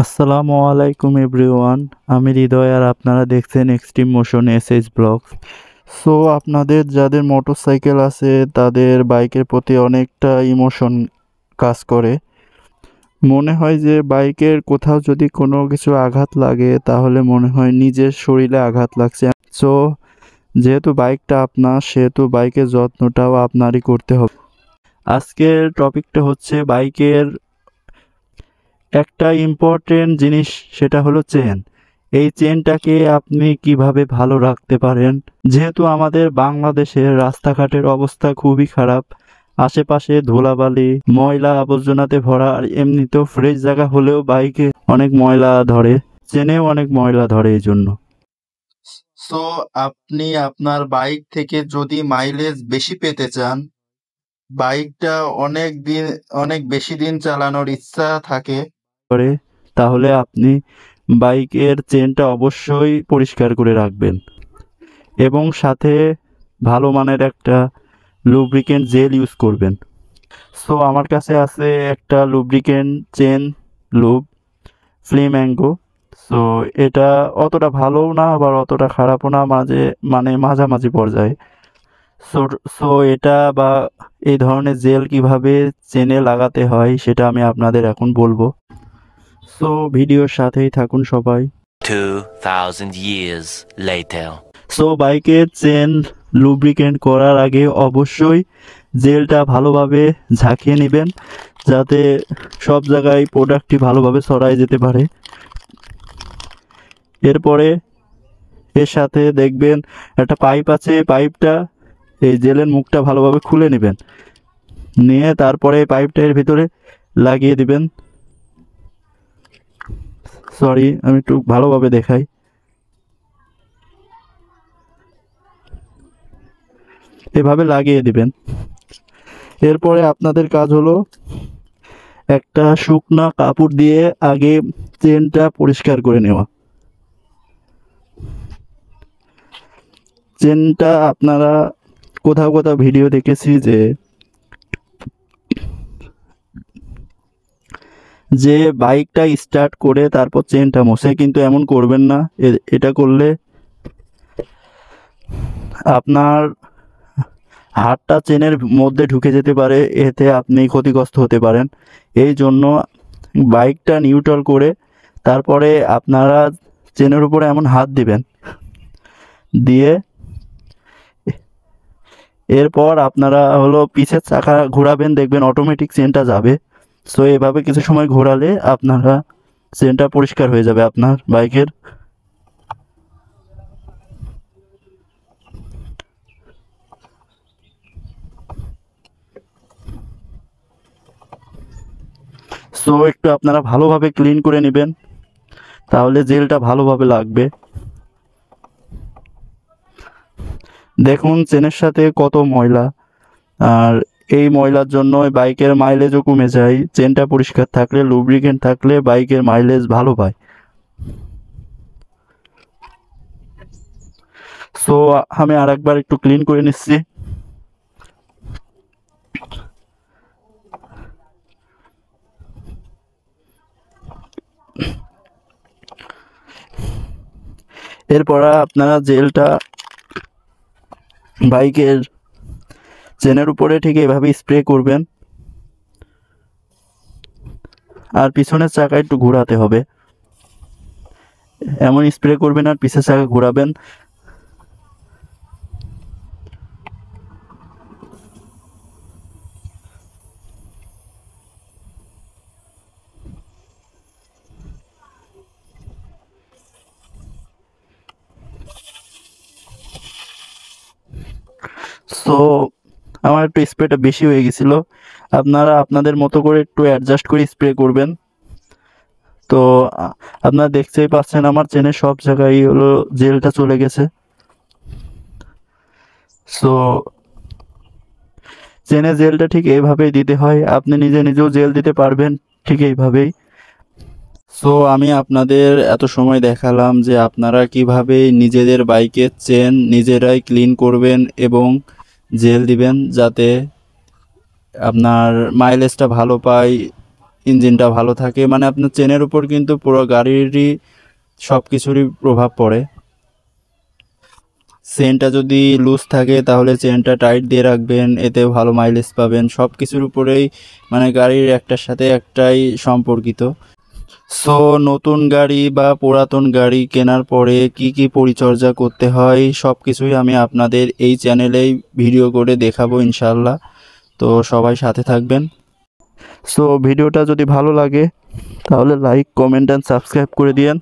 আসসালামু আলাইকুম এভরিওয়ান। আমি হৃদয় আর আপনারা দেখছেন extreme motion SH blogs. So আপনাদের যাদের মোটরসাইকেল আছে তাদের বাইকের প্রতি অনেকটা ইমোশন কাজ করে। মনে হয় যে বাইকের কোথাও যদি কোনো কিছু আঘাত লাগে তাহলে মনে হয় নিজের শরীরে আঘাত লাগছে। সো যেহেতু বাইকটা আপনার সেহেতু বাইকের যত্নটাও আপনারই করতে হবে। আজকের টপিকটা হচ্ছে বাইকের একটা ইম্পর্টেন্ট জিনিস, সেটা হলো চেন। এই চেনটাকে আপনি কিভাবে ভালো রাখতে পারেন, যেহেতু আমাদের বাংলাদেশের রাস্তাঘাটের অবস্থা খুবই খারাপ, আশেপাশে ধুলাবালি ময়লা আবর্জনাতে ভরা, আর এমনিতেও ফ্রেশ জায়গা হলেও বাইকে অনেক ময়লা ধরে, চেনেও অনেক ময়লা ধরে। এই জন্য সো আপনি আপনার বাইক থেকে যদি মাইলেজ বেশি পেতে চান, বাইকটা অনেক বেশি দিন চালানোর ইচ্ছা থাকে করে, তাহলে আপনি বাইকের চেনটা অবশ্যই পরিষ্কার করে রাখবেন এবং সাথে ভালো মানের একটা লুব্রিকেন্ট জেল ইউজ করবেন। সো আমার কাছে আছে একটা লুব্রিকেন্ট চেন লুব ফ্লেম্যাঙ্গো। সো এটা অতটা ভালোও না আবার অতটা খারাপও না, মাঝামাঝি পর্যায়ে। সো সো এটা বা এই ধরনের জেল কিভাবে চেনে লাগাতে হয় সেটা আমি আপনাদের এখন বলবো। সো ভিডিওর সাথেই থাকুন সবাই। 2000 years later. সো বাইকের চেন লুব্রিকেন্ট করার আগে অবশ্যই জেলটা ভালোভাবে ঝাঁকিয়ে নেবেন, যাতে সব জায়গায় প্রোডাক্টটি ভালোভাবে ছড়ায় যেতে পারে। এরপরে এর সাথে দেখবেন একটা পাইপ আছে, পাইপটা এই জেলের মুখটা ভালোভাবে খুলে নেবেন, নিয়ে তারপরে পাইপটা এর ভিতরে লাগিয়ে দিবেন। সরি, আমি একটু ভালোভাবে দেখাই। এভাবে লাগিয়ে দিবেন। এরপরে আপনাদের কাজ হলো একটা শুকনা কাপড় দিয়ে আগে চেনটা পরিষ্কার করে নেওয়া। চেনটা আপনারা কোথাও কোথাও ভিডিও দেখেছি যে বাইকটা স্টার্ট করে তারপর চেনটা মোছে, কিন্তু এমন করবেন না। এটা করলে আপনার হাতটা চেনের মধ্যে ঢুকে যেতে পারে, এতে আপনি ক্ষতিগ্রস্ত হতে পারেন। এই জন্য বাইকটা নিউট্রাল করে তারপরে আপনারা চেনের উপরে এমন হাত দিবেন, দিয়ে এরপর আপনারা হলো পিছের চাকা ঘোরাবেন, দেখবেন অটোমেটিক চেনটা যাবে। সো এভাবে কিছু সময় ঘোরালে আপনারা চেনটা পরিষ্কার হয়ে যাবে আপনার বাইকের। সো একটু আপনারা ভালোভাবে ক্লিন করে নেবেন, তাহলে জেলটা ভালোভাবে লাগবে। দেখুন চেনের সাথে কত ময়লা, আর এই ময়লার জন্য বাইকের মাইলেজও কমে যায়। চেনটা পরিষ্কার থাকলে, লুব্রিকেন্ট থাকলে বাইকের মাইলেজ ভালো পায়। সো আমি আরেকবার একটু ক্লিন করে নিচ্ছি। এরপর আপনারা জেলটা বাইকের চেনের উপরে ঠিক এভাবে স্প্রে করবেন, আর পিছনের চাকা একটু ঘোরাতে হবে। এমন স্প্রে করবেন আর পিছের চাকা ঘোরাবেন। সো আমার একটু স্প্রেটা বেশি হয়ে গেছিলো, আপনারা আপনাদের মতো করে একটু অ্যাডজাস্ট করে স্প্রে করবেন। তো আপনারা দেখতেই পাচ্ছেন আমার চেনের সব জায়গায় হলো জেলটা চলে গেছে। সো চেনে জেলটা ঠিক এইভাবেই দিতে হয়, আপনি নিজেও জেল দিতে পারবেন ঠিক এইভাবেই। সো আমি আপনাদের এত সময় দেখালাম যে আপনারা কিভাবে নিজেদের বাইকের চেন নিজেরাই ক্লিন করবেন এবং জেল দিবেন, যাতে আপনার মাইলেজটা ভালো পায় ইঞ্জিনটা ভালো থাকে, মানে আপনার চেনের উপর কিন্তু পুরো গাড়িরই সব কিছুরই প্রভাব পড়ে। চেনটা যদি লুজ থাকে তাহলে চেনটা টাইট দিয়ে রাখবেন, এতে ভালো মাইলেজ পাবেন। সব কিছুর উপরেই মানে গাড়ির একটার সাথে একটাই সম্পর্কিত। সো নতুন গাড়ি বা পুরাতন গাড়ি কেনার পরে কি কি পরিচর্যা করতে হয় সব কিছুই আমি আপনাদের এই চ্যানেলেই ভিডিও করে দেখাবো ইনশাল্লাহ। তো সবাই সাথে থাকবেন। সো ভিডিওটা যদি ভালো লাগে তাহলে লাইক, কমেন্ট অ্যান্ড সাবস্ক্রাইব করে দিয়েন।